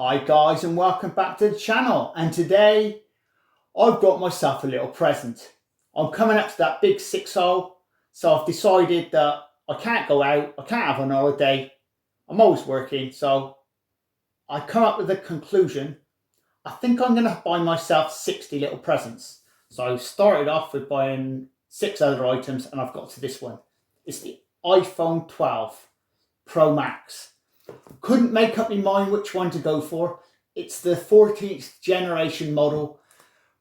Hi guys, and welcome back to the channel. And today I've got myself a little present. I'm coming up to that big 6-0, so I've decided that I can't go out, I can't have an holiday, I'm always working, so I come up with the conclusion, I think I'm going to buy myself 60 little presents. So I started off with buying 6 other items and I've got to this one. It's the iPhone 12 Pro Max. Couldn't make up my mind which one to go for. It's the 14th generation model,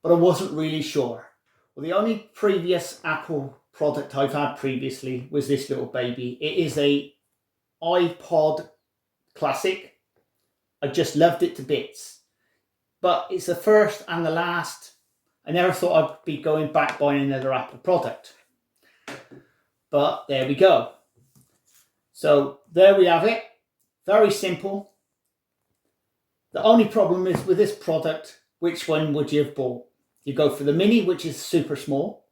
but I wasn't really sure. Well, the only previous Apple product I've had previously was this little baby. It is a iPod Classic. I just loved it to bits. But it's the first and the last. I never thought I'd be going back buying another Apple product. But there we go. So there we have it. Very simple. The only problem is with this product, which one would you have bought? You go for the mini, which is super small.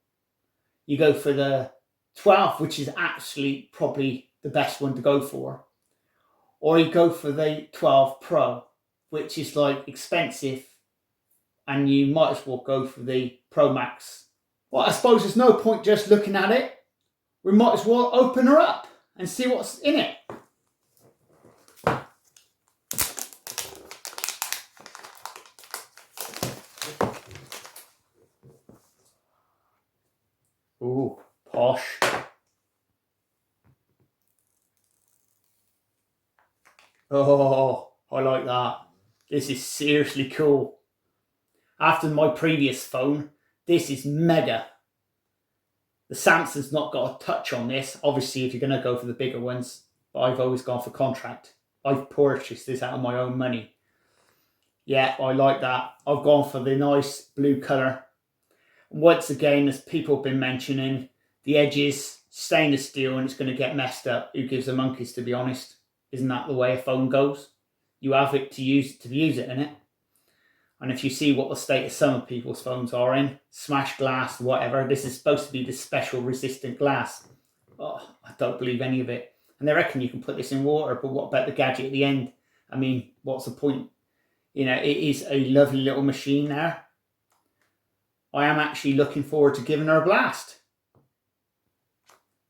You go for the 12, which is actually probably the best one to go for. Or you go for the 12 Pro, which is like expensive, and you might as well go for the Pro Max. Well, I suppose there's no point just looking at it. We might as well open her up and see what's in it. Ooh, posh. Oh, I like that. This is seriously cool. After my previous phone, this is mega. The Samsung's not got a touch on this. Obviously, if you're going to go for the bigger ones, but I've always gone for contract. I've purchased this out of my own money. Yeah, I like that. I've gone for the nice blue colour. Once again, as people have been mentioning, the edges, stainless steel, and it's going to get messed up. Who gives a monkeys, to be honest? Isn't that the way a phone goes? You have it to use it, innit? And if you see what the state of some of people's phones are in, smashed glass, whatever, this is supposed to be the special resistant glass. Oh, I don't believe any of it. And they reckon you can put this in water, but what about the gadget at the end? I mean, what's the point? You know, it is a lovely little machine there. I am actually looking forward to giving her a blast.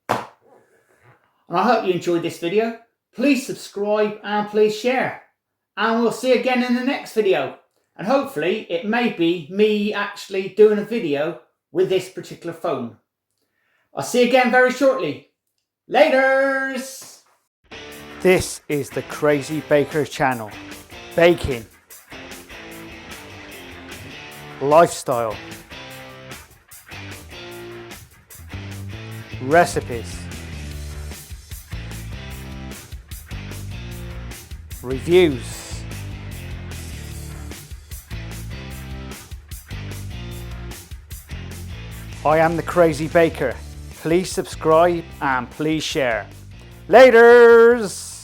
And I hope you enjoyed this video. Please subscribe and please share. And we'll see you again in the next video. And hopefully it may be me actually doing a video with this particular phone. I'll see you again very shortly. Laters! This is the Crazy Baker channel. Baking. Lifestyle. Recipes. Reviews. I am the Crazy Baker. Please subscribe and please share. Laters!